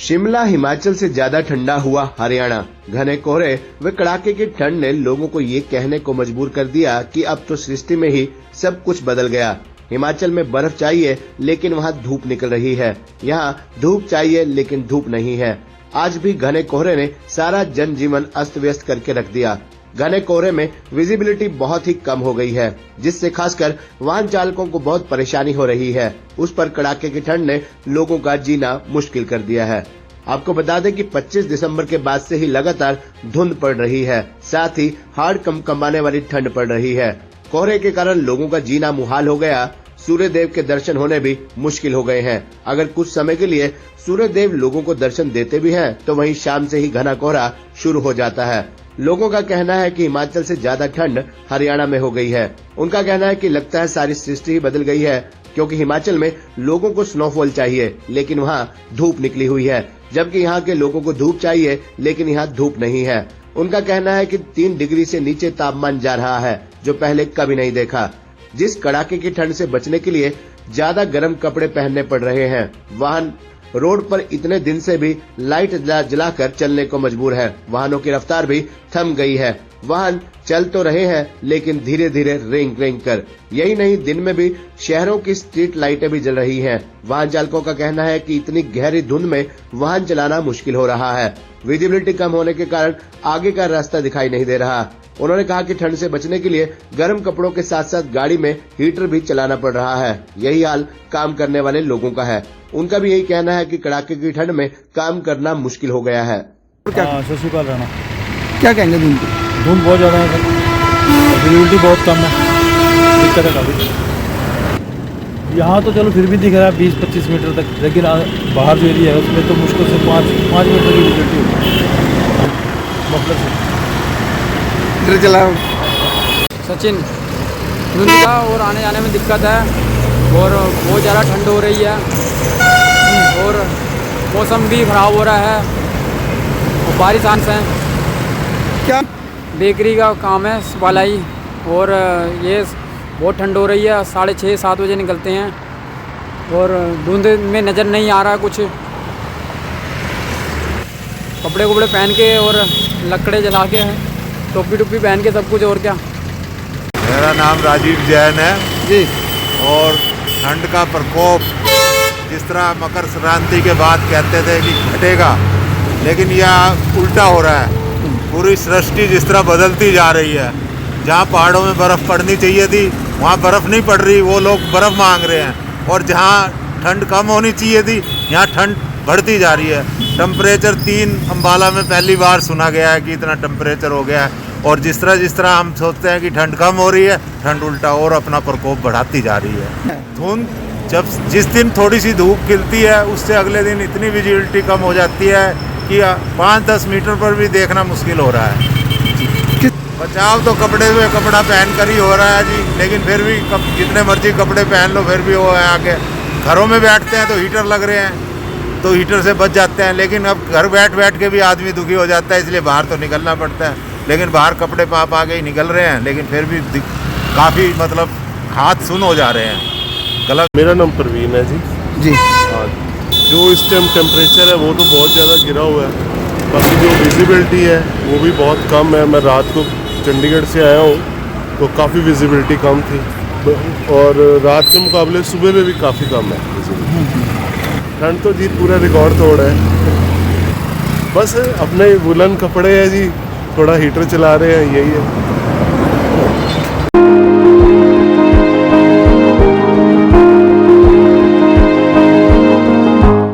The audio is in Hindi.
शिमला हिमाचल से ज्यादा ठंडा हुआ हरियाणा। घने कोहरे व कड़ाके की ठंड ने लोगों को ये कहने को मजबूर कर दिया कि अब तो सृष्टि में ही सब कुछ बदल गया। हिमाचल में बर्फ चाहिए लेकिन वहाँ धूप निकल रही है, यहाँ धूप चाहिए लेकिन धूप नहीं है। आज भी घने कोहरे ने सारा जनजीवन अस्त व्यस्त करके रख दिया। घने कोहरे में विजिबिलिटी बहुत ही कम हो गई है, जिससे खासकर वाहन चालकों को बहुत परेशानी हो रही है। उस पर कड़ाके की ठंड ने लोगों का जीना मुश्किल कर दिया है। आपको बता दें कि 25 दिसंबर के बाद से ही लगातार धुंध पड़ रही है, साथ ही हाड़ कंपने वाली ठंड पड़ रही है। कोहरे के कारण लोगों का जीना मुहाल हो गया। सूर्य देव के दर्शन होने भी मुश्किल हो गए हैं। अगर कुछ समय के लिए सूर्य देव लोगों को दर्शन देते भी हैं, तो वहीं शाम से ही घना कोहरा शुरू हो जाता है। लोगों का कहना है कि हिमाचल से ज्यादा ठंड हरियाणा में हो गई है। उनका कहना है कि लगता है सारी सृष्टि ही बदल गई है, क्योंकि हिमाचल में लोगों को स्नोफॉल चाहिए लेकिन वहाँ धूप निकली हुई है, जबकि यहाँ के लोगों को धूप चाहिए लेकिन यहाँ धूप नहीं है। उनका कहना है कि 3 डिग्री से नीचे तापमान जा रहा है, जो पहले कभी नहीं देखा। जिस कड़ाके की ठंड से बचने के लिए ज्यादा गर्म कपड़े पहनने पड़ रहे हैं। वाहन रोड पर इतने दिन से भी लाइट जलाकर चलने को मजबूर है। वाहनों की रफ्तार भी थम गई है। वाहन चल तो रहे हैं लेकिन धीरे धीरे रेंग रेंग कर। यही नहीं, दिन में भी शहरों की स्ट्रीट लाइटें भी जल रही हैं। वाहन चालकों का कहना है कि इतनी गहरी धुंध में वाहन चलाना मुश्किल हो रहा है। विजिबिलिटी कम होने के कारण आगे का रास्ता दिखाई नहीं दे रहा। उन्होंने कहा कि ठंड से बचने के लिए गर्म कपड़ों के साथ साथ गाड़ी में हीटर भी चलाना पड़ रहा है। यही हाल काम करने वाले लोगों का है। उनका भी यही कहना है कि कड़ाके की ठंड में काम करना मुश्किल हो गया है। शशिकाल राणा, क्या कहेंगे धुंध की? धुंध बहुत ज़्यादा है सर, विजिबिलिटी बहुत कम है, दिक्कत है काफ़ी। यहाँ तो चलो फिर भी दिख रहा है 20-25 मीटर तक, लेकिन बाहर जो एरिया है उसमें तो मुश्किल से 5 मीटर की विजिबिलिटी होगी। मतलब से इधर चला सचिन, धुंध का और आने जाने में दिक्कत है और बहुत ज़्यादा ठंड हो रही है और मौसम भी ख़राब हो रहा है और बारिश आने से। क्या बेकरी का काम है, सप्लाई, और ये बहुत ठंड हो रही है। 6:30-7 बजे निकलते हैं और धुंध में नज़र नहीं आ रहा कुछ। कपड़े कपड़े पहन के और लकड़े जला के, टोपी पहन के सब कुछ। और क्या, मेरा नाम राजीव जैन है जी। और ठंड का प्रकोप जिस तरह मकर संक्रांति के बाद कहते थे कि घटेगा, लेकिन यह उल्टा हो रहा है। पूरी सृष्टि जिस तरह बदलती जा रही है। जहाँ पहाड़ों में बर्फ़ पड़नी चाहिए थी वहाँ बर्फ़ नहीं पड़ रही, वो लोग बर्फ़ मांग रहे हैं। और जहाँ ठंड कम होनी चाहिए थी यहाँ ठंड बढ़ती जा रही है। टेम्परेचर 3 अम्बाला में पहली बार सुना गया है कि इतना टेम्परेचर हो गया है। और जिस तरह हम सोचते हैं कि ठंड कम हो रही है, ठंड उल्टा और अपना प्रकोप बढ़ाती जा रही है। धुंध जिस दिन थोड़ी सी धूप खिलती है उससे अगले दिन इतनी विजिबिलिटी कम हो जाती है कि 5-10 मीटर पर भी देखना मुश्किल हो रहा है। बचाव तो कपड़े में कपड़ा पहन कर ही हो रहा है जी, लेकिन फिर भी जितने मर्जी कपड़े पहन लो फिर भी वो है आगे। घरों में बैठते हैं तो हीटर लग रहे हैं तो हीटर से बच जाते हैं, लेकिन अब घर बैठ के भी आदमी दुखी हो जाता है, इसलिए बाहर तो निकलना पड़ता है। लेकिन बाहर कपड़े पा के ही निकल रहे हैं, लेकिन फिर भी काफ़ी मतलब हाथ सुन हो जा रहे हैं। गलत। मेरा नाम प्रवीण है जी। हाँ, जो इस टाइम टेम्परेचर है वो तो बहुत ज़्यादा गिरा हुआ है। बाकी जो विजिबिलिटी है वो भी बहुत कम है। मैं रात को चंडीगढ़ से आया हूँ तो काफ़ी विजिबिलिटी कम थी, और रात के मुकाबले सुबह में भी काफ़ी कम है विजिबिलिटी। ठंड तो जी पूरा रिकॉर्ड तोड़ है। बस अपने वुलन कपड़े हैं जी, थोड़ा हीटर चला रहे हैं, यही है।